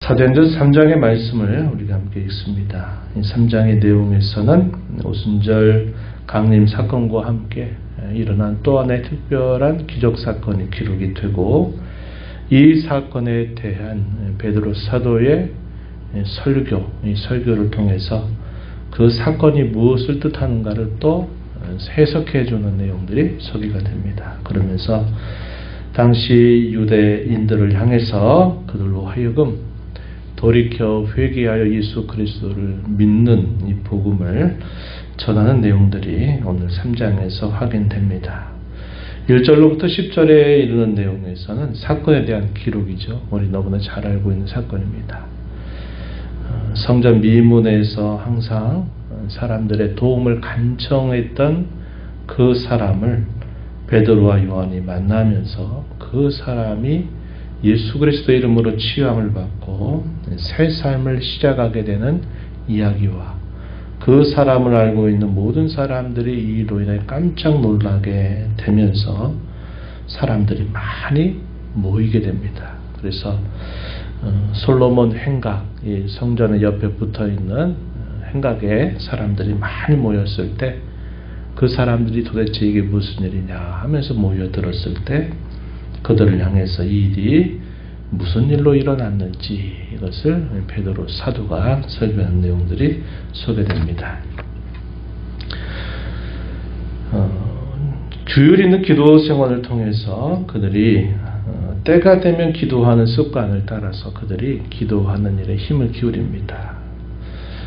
사도행전 3장의 말씀을 우리가 함께 읽습니다. 이 3장의 내용에서는 오순절 강림 사건과 함께 일어난 또 하나의 특별한 기적 사건이 기록이 되고, 이 사건에 대한 베드로 사도의 설교, 이 설교를 통해서 그 사건이 무엇을 뜻하는가를 또 해석해 주는 내용들이 소개가 됩니다. 그러면서 당시 유대인들을 향해서 그들로 하여금 돌이켜 회개하여 예수 그리스도를 믿는 이 복음을 전하는 내용들이 오늘 3장에서 확인됩니다. 1절로부터 10절에 이르는 내용에서는 사건에 대한 기록이죠. 우리 너무나 잘 알고 있는 사건입니다. 성전 미문에서 항상 사람들의 도움을 간청했던 그 사람을 베드로와 요한이 만나면서 그 사람이 예수 그리스도의 이름으로 치유함을 받고 새 삶을 시작하게 되는 이야기와, 그 사람을 알고 있는 모든 사람들이 이로 인해 깜짝 놀라게 되면서 사람들이 많이 모이게 됩니다. 그래서 솔로몬 행각, 이 성전의 옆에 붙어있는 행각에 사람들이 많이 모였을 때 그 사람들이 도대체 이게 무슨 일이냐 하면서 모여들었을 때 그들을 향해서 이 일이 무슨 일로 일어났는지 이것을 베드로 사도가 설명한 내용들이 소개됩니다. 규율 있는 기도 생활을 통해서 그들이 때가 되면 기도하는 습관을 따라서 그들이 기도하는 일에 힘을 기울입니다.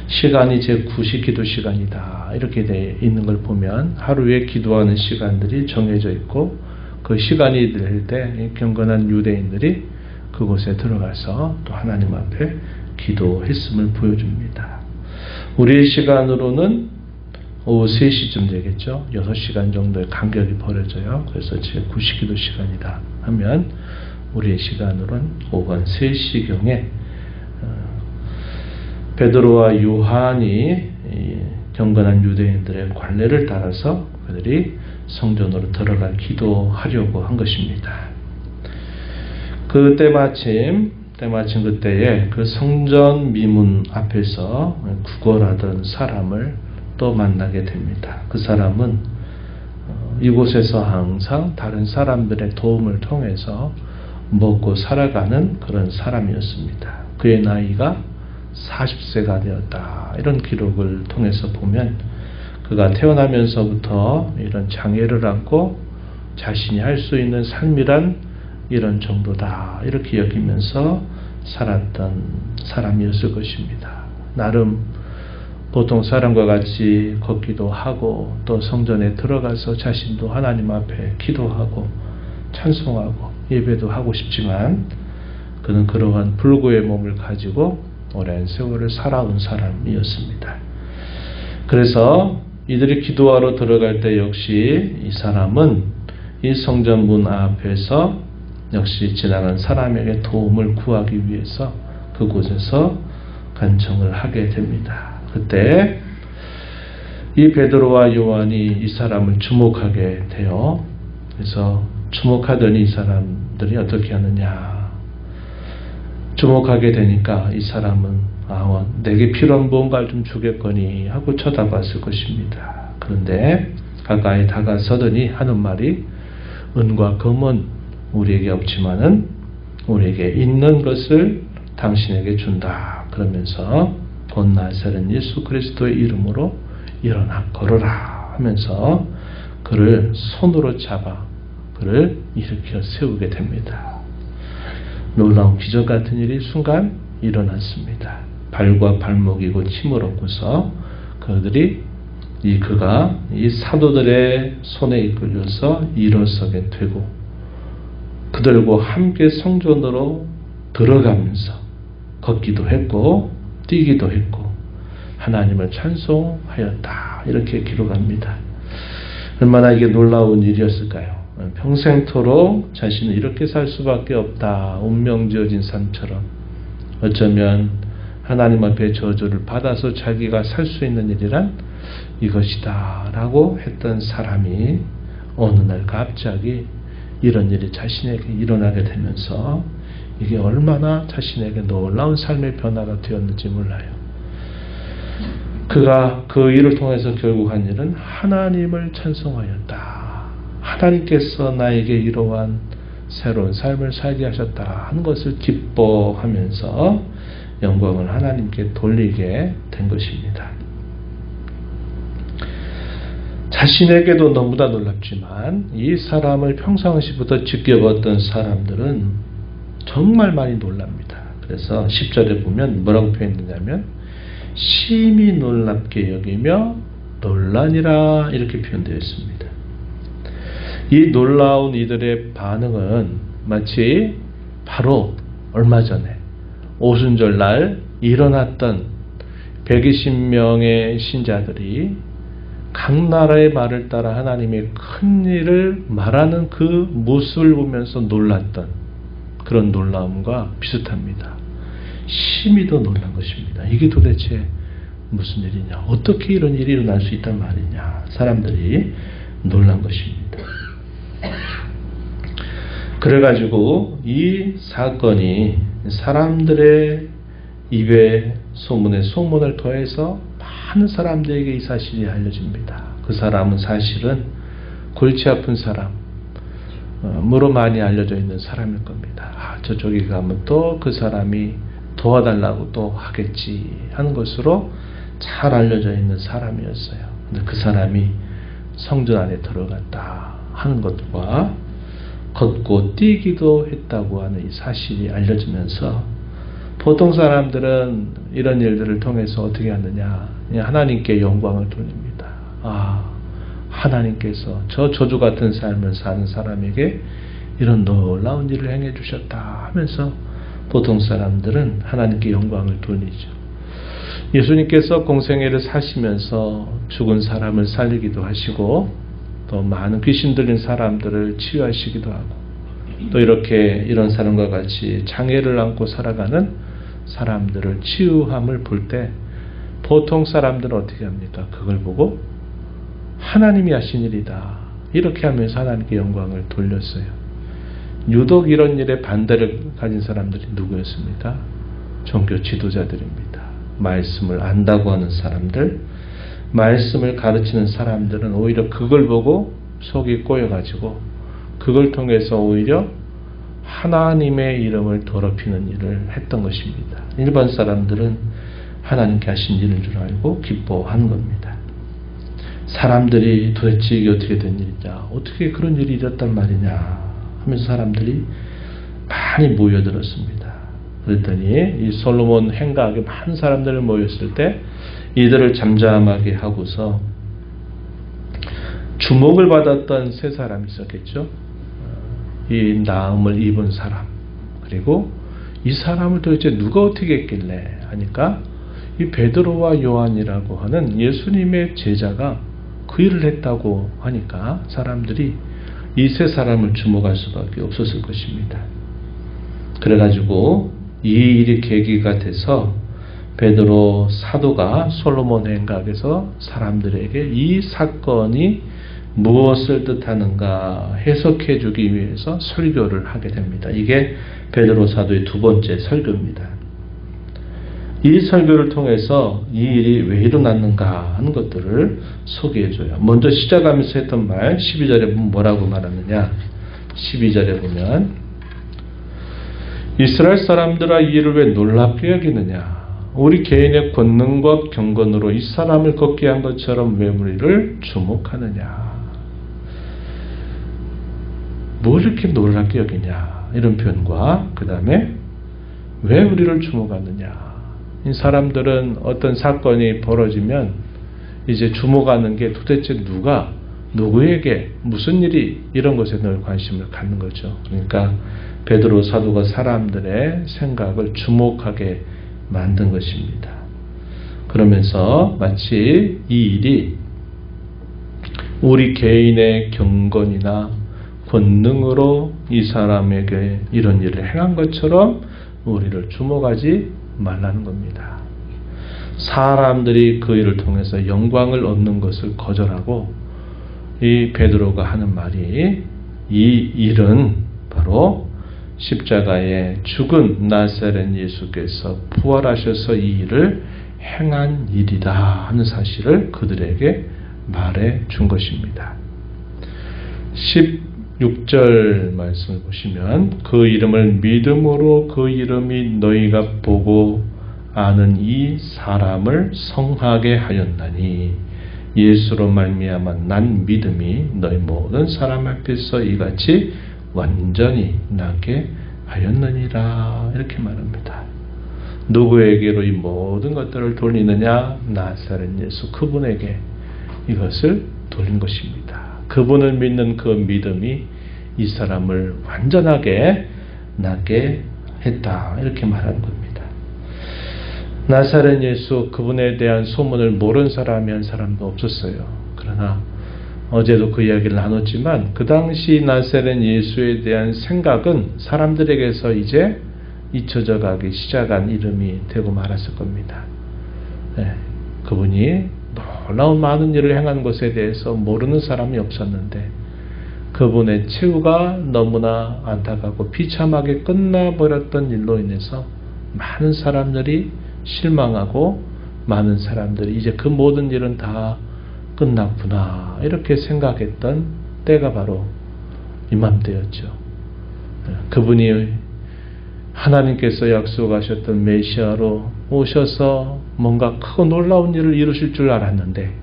시간이 제 9시 기도 시간이다 이렇게 되어 있는 걸 보면 하루에 기도하는 시간들이 정해져 있고, 그 시간이 될 때 경건한 유대인들이 그곳에 들어가서 또 하나님 앞에 기도했음을 보여줍니다. 우리의 시간으로는 오후 3시쯤 되겠죠. 6시간 정도의 간격이 벌어져요. 그래서 제 9시 기도 시간이다 하면 우리의 시간으로는 오후 3시경에 베드로와 요한이 경건한 유대인들의 관례를 따라서 그들이 성전으로 들어가 기도하려고 한 것입니다. 때마침 그때에 그 성전 미문 앞에서 구걸하던 사람을 또 만나게 됩니다. 그 사람은 이곳에서 항상 다른 사람들의 도움을 통해서 먹고 살아가는 그런 사람이었습니다. 그의 나이가 40세가 되었다. 이런 기록을 통해서 보면 그가 태어나면서부터 이런 장애를 안고 자신이 할 수 있는 삶이란 이런 정도다 이렇게 여기면서 살았던 사람이었을 것입니다. 나름 보통 사람과 같이 걷기도 하고 또 성전에 들어가서 자신도 하나님 앞에 기도하고 찬송하고 예배도 하고 싶지만, 그는 그러한 불구의 몸을 가지고 오랜 세월을 살아온 사람이었습니다. 그래서 이들이 기도하러 들어갈 때 역시 이 사람은 이 성전 문 앞에서 역시 지나간 사람에게 도움을 구하기 위해서 그곳에서 간청을 하게 됩니다. 그때 이 베드로와 요한이 이 사람을 주목하게 돼요. 그래서 주목하더니 이 사람들이 어떻게 하느냐, 주목하게 되니까 이 사람은 내게 필요한 무언가를 좀 주겠거니 하고 쳐다봤을 것입니다. 그런데 가까이 다가서더니 하는 말이, 은과 금은 우리에게 없지만은 우리에게 있는 것을 당신에게 준다. 그러면서 곧 나사렛 예수 그리스도의 이름으로 일어나 걸어라 하면서 그를 손으로 잡아 그를 일으켜 세우게 됩니다. 놀라운 기적 같은 일이 순간 일어났습니다. 발과 발목이 곧 힘을 얻고서 그가 이 사도들의 손에 이끌려서 일어서게 되고, 그들과 함께 성전으로 들어가면서 걷기도 했고 뛰기도 했고 하나님을 찬송하였다 이렇게 기록합니다. 얼마나 이게 놀라운 일이었을까요? 평생토록 자신은 이렇게 살 수밖에 없다, 운명지어진 삶처럼 어쩌면 하나님 앞에 저주를 받아서 자기가 살 수 있는 일이란 이것이다 라고 했던 사람이 어느 날 갑자기 이런 일이 자신에게 일어나게 되면서 이게 얼마나 자신에게 놀라운 삶의 변화가 되었는지 몰라요. 그가 그 일을 통해서 결국 한 일은 하나님을 찬송하였다. 하나님께서 나에게 이러한 새로운 삶을 살게 하셨다 하는 것을 기뻐하면서 영광을 하나님께 돌리게 된 것입니다. 자신에게도 너무나 놀랍지만 이 사람을 평상시부터 지켜봤던 사람들은 정말 많이 놀랍니다. 그래서 10절에 보면 뭐라고 표현되냐면 심히 놀랍게 여기며 놀라니라 이렇게 표현되어 있습니다. 이 놀라운 이들의 반응은 마치 바로 얼마 전에 오순절 날 일어났던 120명의 신자들이 각 나라의 말을 따라 하나님의 큰 일을 말하는 그 모습을 보면서 놀랐던 그런 놀라움과 비슷합니다. 심히 더 놀란 것입니다. 이게 도대체 무슨 일이냐? 어떻게 이런 일이 일어날 수 있단 말이냐? 사람들이 놀란 것입니다. 그래가지고 이 사건이 사람들의 입에 소문을 더해서 많은 사람들에게 이 사실이 알려집니다. 그 사람은 사실은 골치 아픈 사람으로 많이 알려져 있는 사람일 겁니다. 저쪽에 가면 또 그 사람이 도와달라고 또 하겠지 하는 것으로 잘 알려져 있는 사람이었어요. 근데 그 사람이 성전 안에 들어갔다 하는 것과 걷고 뛰기도 했다고 하는 이 사실이 알려지면서 보통 사람들은 이런 일들을 통해서 어떻게 하느냐? 하나님께 영광을 돌립니다. 하나님께서 저 저주 같은 삶을 사는 사람에게 이런 놀라운 일을 행해 주셨다 하면서 보통 사람들은 하나님께 영광을 돌리죠. 예수님께서 공생애를 사시면서 죽은 사람을 살리기도 하시고 또 많은 귀신 들린 사람들을 치유하시기도 하고 또 이렇게 이런 사람과 같이 장애를 안고 살아가는 사람들을 치유함을 볼 때 보통 사람들은 어떻게 합니까? 그걸 보고 하나님이 하신 일이다. 이렇게 하면서 하나님께 영광을 돌렸어요. 유독 이런 일에 반대를 가진 사람들이 누구였습니까? 종교 지도자들입니다. 말씀을 안다고 하는 사람들, 말씀을 가르치는 사람들은 오히려 그걸 보고 속이 꼬여가지고 그걸 통해서 오히려 하나님의 이름을 더럽히는 일을 했던 것입니다. 일반 사람들은 하나님께 하신 일인 줄 알고 기뻐하는 겁니다. 사람들이 도대체 이게 어떻게 된 일이냐, 어떻게 그런 일이 있었단 말이냐 하면서 사람들이 많이 모여들었습니다. 그랬더니 이 솔로몬 행각에 많은 사람들이 모였을 때 이들을 잠잠하게 하고서 주목을 받았던 세 사람이 있었겠죠. 이 나음을 입은 사람, 그리고 이 사람을 도대체 누가 어떻게 했길래 하니까 이 베드로와 요한이라고 하는 예수님의 제자가 그 일을 했다고 하니까 사람들이 이 세 사람을 주목할 수밖에 없었을 것입니다. 그래가지고 이 일이 계기가 돼서 베드로 사도가 솔로몬 행각에서 사람들에게 이 사건이 무엇을 뜻하는가 해석해 주기 위해서 설교를 하게 됩니다. 이게 베드로 사도의 두 번째 설교입니다. 이 설교를 통해서 이 일이 왜 일어났는가 하는 것들을 소개해줘요. 먼저 시작하면서 했던 말 12절에 보면 뭐라고 말하느냐. 12절에 보면 이스라엘 사람들아 이 일을 왜 놀랍게 여기느냐. 우리 개인의 권능과 경건으로 이 사람을 걷게 한 것처럼 왜 우리를 주목하느냐. 뭘 이렇게 놀랍게 여기냐. 이런 표현과 그 다음에 왜 우리를 주목하느냐. 이 사람들은 어떤 사건이 벌어지면 이제 주목하는 게 도대체 누가 누구에게 무슨 일이 이런 것에 늘 관심을 갖는 거죠. 그러니까 베드로 사도가 사람들의 생각을 주목하게 만든 것입니다. 그러면서 마치 이 일이 우리 개인의 경건이나 권능으로 이 사람에게 이런 일을 행한 것처럼 우리를 주목하지 말라는 겁니다. 사람들이 그 일을 통해서 영광을 얻는 것을 거절하고 이 베드로가 하는 말이 이 일은 바로 십자가에 죽은 나사렛 예수께서 부활하셔서 이 일을 행한 일이다 하는 사실을 그들에게 말해 준 것입니다. 16절 말씀을 보시면 그 이름을 믿음으로 그 이름이 너희가 보고 아는 이 사람을 성하게 하였나니 예수로 말미암아 난 믿음이 너희 모든 사람 앞에서 이같이 완전히 나게 하였느니라 이렇게 말합니다. 누구에게로 이 모든 것들을 돌리느냐? 나사렛 예수 그분에게 이것을 돌린 것입니다. 그분을 믿는 그 믿음이 이 사람을 완전하게 낫게 했다 이렇게 말한 겁니다. 나사렛 예수 그분에 대한 소문을 모르는 사람이 한 사람도 없었어요. 그러나 어제도 그 이야기를 나눴지만 그 당시 나사렛 예수에 대한 생각은 사람들에게서 이제 잊혀져 가기 시작한 이름이 되고 말았을 겁니다. 네, 그분이 놀라운 많은 일을 행한 것에 대해서 모르는 사람이 없었는데 그분의 최후가 너무나 안타깝고 비참하게 끝나버렸던 일로 인해서 많은 사람들이 실망하고 많은 사람들이 이제 그 모든 일은 다 끝났구나 이렇게 생각했던 때가 바로 이맘때였죠. 그분이 하나님께서 약속하셨던 메시아로 오셔서 뭔가 크고 놀라운 일을 이루실 줄 알았는데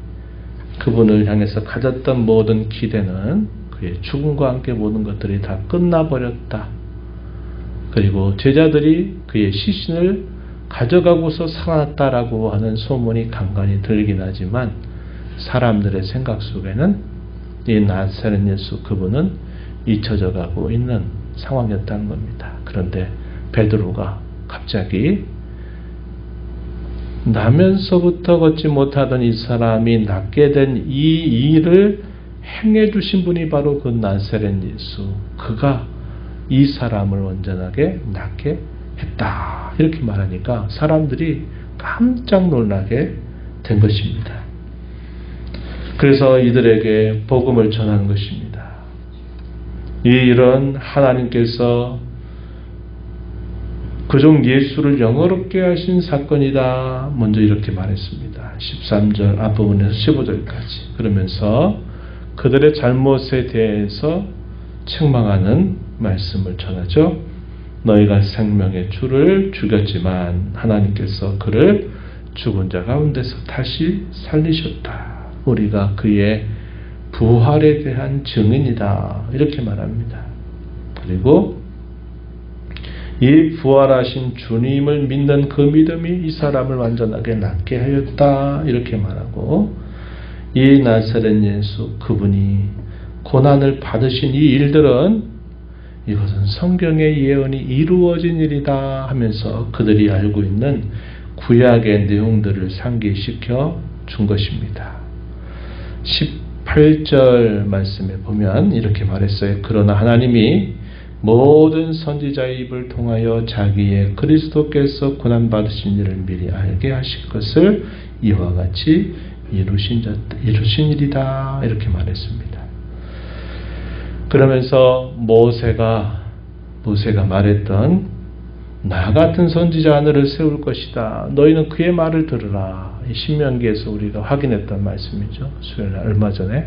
그분을 향해서 가졌던 모든 기대는 그의 죽음과 함께 모든 것들이 다 끝나버렸다. 그리고 제자들이 그의 시신을 가져가고서 살아났다라고 하는 소문이 간간히 들긴 하지만 사람들의 생각 속에는 이 나사렛 예수 그분은 잊혀져 가고 있는 상황이었다는 겁니다. 그런데 베드로가 갑자기 나면서부터 걷지 못하던 이 사람이 낫게 된 이 일을 행해 주신 분이 바로 그 나사렛 예수 그가 이 사람을 온전하게 낫게 했다 이렇게 말하니까 사람들이 깜짝 놀라게 된 것입니다. 그래서 이들에게 복음을 전하는 것입니다. 이 일은 하나님께서 그종 예수를 영어롭게 하신 사건이다. 먼저 이렇게 말했습니다. 13절 앞부분에서 15절까지. 그러면서 그들의 잘못에 대해서 책망하는 말씀을 전하죠. 너희가 생명의 주를 죽였지만 하나님께서 그를 죽은 자 가운데서 다시 살리셨다. 우리가 그의 부활에 대한 증인이다. 이렇게 말합니다. 그리고 이 부활하신 주님을 믿는 그 믿음이 이 사람을 완전하게 낫게 하였다. 이렇게 말하고 이 나사렛 예수 그분이 고난을 받으신 이 일들은 이것은 성경의 예언이 이루어진 일이다 하면서 그들이 알고 있는 구약의 내용들을 상기시켜 준 것입니다. 18절 말씀에 보면 이렇게 말했어요. 그러나 하나님이 모든 선지자의 입을 통하여 자기의 그리스도께서 고난받으신 일을 미리 알게 하실 것을 이와 같이 이루신 일이다 이렇게 말했습니다. 그러면서 모세가 말했던 나 같은 선지자 하늘을 세울 것이다. 너희는 그의 말을 들으라. 이 신명기에서 우리가 확인했던 말씀이죠. 수요일 얼마 전에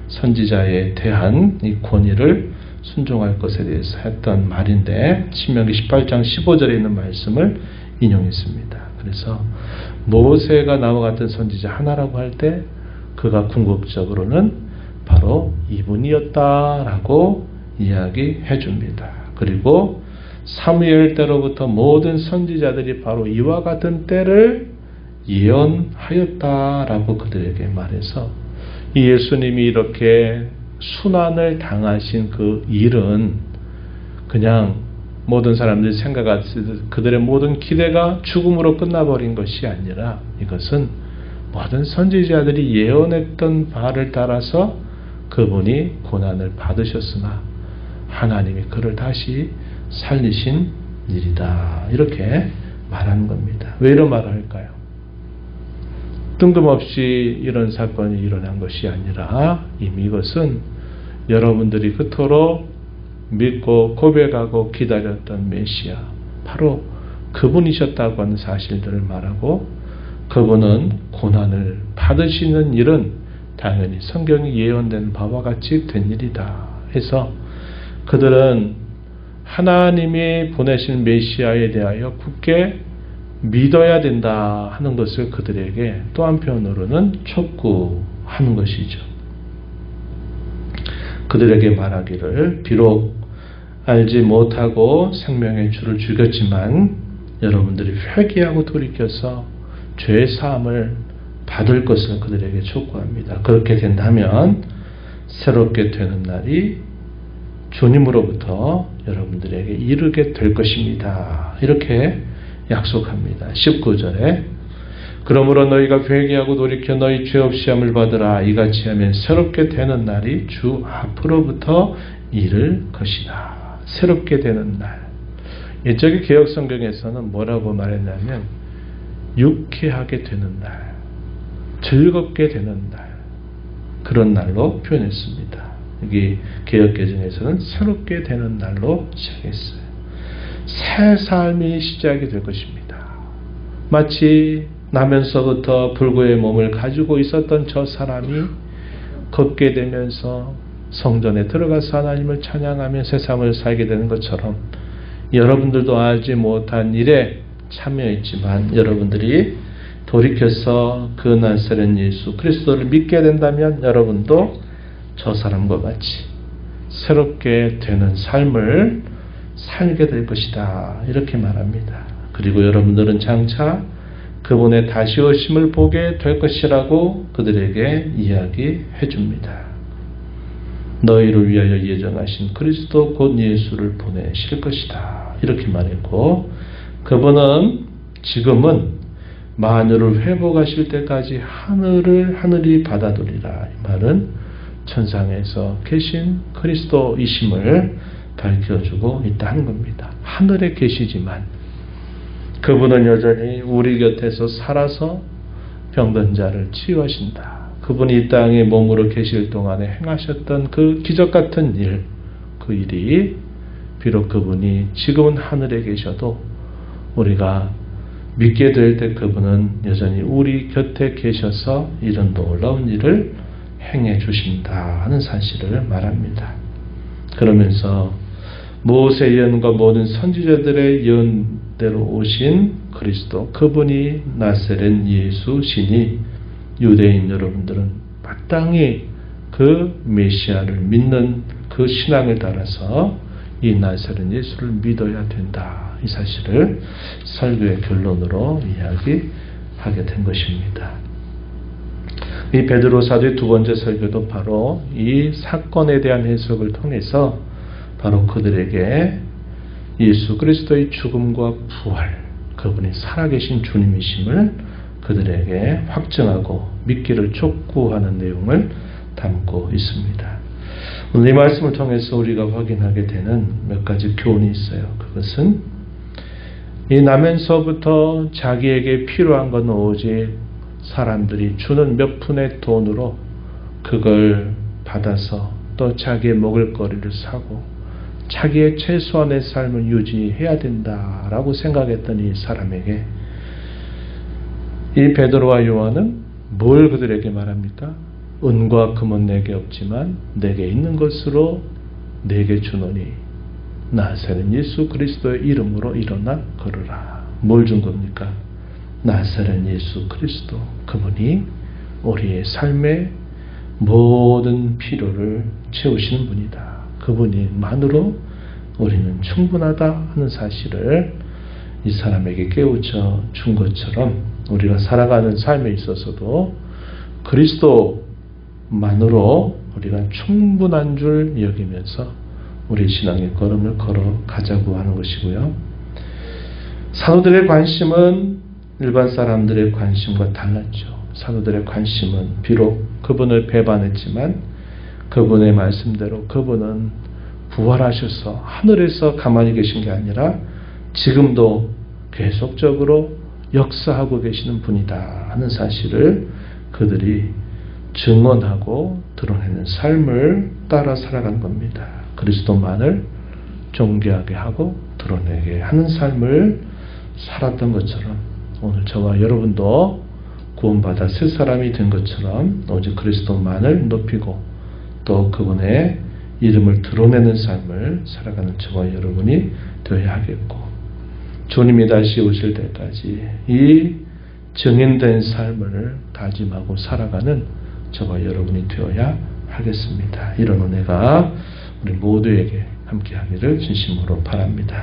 선지자에 대한 이 권위를 순종할 것에 대해서 했던 말인데 신명기 18장 15절에 있는 말씀을 인용했습니다. 그래서 모세가 나와 같은 선지자 하나라고 할 때 그가 궁극적으로는 바로 이분이었다라고 이야기해 줍니다. 그리고 사무엘 때로부터 모든 선지자들이 바로 이와 같은 때를 예언하였다라고 그들에게 말해서 이 예수님이 이렇게 순환을 당하신 그 일은 그냥 모든 사람들이 생각하듯 그들의 모든 기대가 죽음으로 끝나버린 것이 아니라 이것은 모든 선지자들이 예언했던 바를 따라서 그분이 고난을 받으셨으나 하나님이 그를 다시 살리신 일이다. 이렇게 말하는 겁니다. 왜 이런 말을 할까요? 뜬금없이 이런 사건이 일어난 것이 아니라 이미 이것은 여러분들이 그토록 믿고 고백하고 기다렸던 메시아, 바로 그분이셨다고 하는 사실들을 말하고, 그분은 고난을 받으시는 일은 당연히 성경이 예언된 바와 같이 된 일이다 해서 그들은 하나님이 보내신 메시아에 대하여 굳게 믿어야 된다 하는 것을 그들에게 또 한편으로는 촉구하는 것이죠. 그들에게 말하기를, 비록 알지 못하고 생명의 주를 죽였지만 여러분들이 회개하고 돌이켜서 죄 사함을 받을 것을 그들에게 촉구합니다. 그렇게 된다면 새롭게 되는 날이 주님으로부터 여러분들에게 이르게 될 것입니다. 이렇게 약속합니다. 19절에 그러므로 너희가 회개하고 돌이켜 너희 죄 없이 함을 받으라. 이같이 하면 새롭게 되는 날이 주 앞으로부터 이를 것이다. 새롭게 되는 날. 옛적의 개혁성경에서는 뭐라고 말했냐면 유쾌하게 되는 날, 즐겁게 되는 날, 그런 날로 표현했습니다. 여기 개혁개정에서는 새롭게 되는 날로 시작했어요. 새 삶이 시작이 될 것입니다. 마치 나면서부터 불구의 몸을 가지고 있었던 저 사람이 걷게 되면서 성전에 들어가서 하나님을 찬양하며 세상을 살게 되는 것처럼 여러분들도 알지 못한 일에 참여했지만 여러분들이 돌이켜서 그 나사렛 예수 그리스도를 믿게 된다면 여러분도 저 사람과 같이 새롭게 되는 삶을 살게 될 것이다. 이렇게 말합니다. 그리고 여러분들은 장차 그분의 다시 오심을 보게 될 것이라고 그들에게 이야기해 줍니다. 너희를 위하여 예정하신 그리스도 곧 예수를 보내실 것이다. 이렇게 말했고, 그분은 지금은 만유를 회복하실 때까지 하늘이 받아들이라. 이 말은 천상에서 계신 그리스도이심을 밝혀주고 있다는 겁니다. 하늘에 계시지만 그분은 여전히 우리 곁에서 살아서 병든 자를 치유하신다. 그분이 이 땅에 몸으로 계실 동안에 행하셨던 그 기적 같은 일, 그 일이 비록 그분이 지금은 하늘에 계셔도 우리가 믿게 될 때 그분은 여전히 우리 곁에 계셔서 이런 놀라운 일을 행해 주신다 하는 사실을 말합니다. 그러면서 모세의 예언과 모든 선지자들의 예언대로 오신 그리스도, 그분이 나사렛 예수시니 유대인 여러분들은 마땅히 그 메시아를 믿는 그 신앙에 따라서 이 나사렛 예수를 믿어야 된다. 이 사실을 설교의 결론으로 이야기하게 된 것입니다. 이 베드로 사도의 두 번째 설교도 바로 이 사건에 대한 해석을 통해서 바로 그들에게 예수 그리스도의 죽음과 부활, 그분이 살아계신 주님이심을 그들에게 확증하고 믿기를 촉구하는 내용을 담고 있습니다. 오늘 이 말씀을 통해서 우리가 확인하게 되는 몇 가지 교훈이 있어요. 그것은 이 나면서부터 자기에게 필요한 건 오직 사람들이 주는 몇 푼의 돈으로 그걸 받아서 또 자기의 먹을 거리를 사고 자기의 최소한의 삶을 유지해야 된다라고 생각했던 이 사람에게 이 베드로와 요한은 뭘 그들에게 말합니까? 은과 금은 내게 없지만 내게 있는 것으로 내게 주노니 나사렛 예수 그리스도의 이름으로 일어나 걸으라. 뭘 준 겁니까? 나사렛 예수 그리스도, 그분이 우리의 삶의 모든 필요를 채우시는 분이다. 그분만으로 우리는 충분하다 하는 사실을 이 사람에게 깨우쳐 준 것처럼 우리가 살아가는 삶에 있어서도 그리스도만으로 우리가 충분한 줄 여기면서 우리 신앙의 걸음을 걸어가자고 하는 것이고요. 사도들의 관심은 일반 사람들의 관심과 달랐죠. 사도들의 관심은 비록 그분을 배반했지만 그분의 말씀대로 그분은 부활하셔서 하늘에서 가만히 계신 게 아니라 지금도 계속적으로 역사하고 계시는 분이다 하는 사실을 그들이 증언하고 드러내는 삶을 따라 살아간 겁니다. 그리스도만을 존귀하게 하고 드러내게 하는 삶을 살았던 것처럼 오늘 저와 여러분도 구원받아 새 사람이 된 것처럼 오직 그리스도만을 높이고 또 그분의 이름을 드러내는 삶을 살아가는 저와 여러분이 되어야 하겠고 주님이 다시 오실 때까지 이 정인된 삶을 다짐하고 살아가는 저와 여러분이 되어야 하겠습니다. 이런 은혜가 우리 모두에게 함께하기를 진심으로 바랍니다.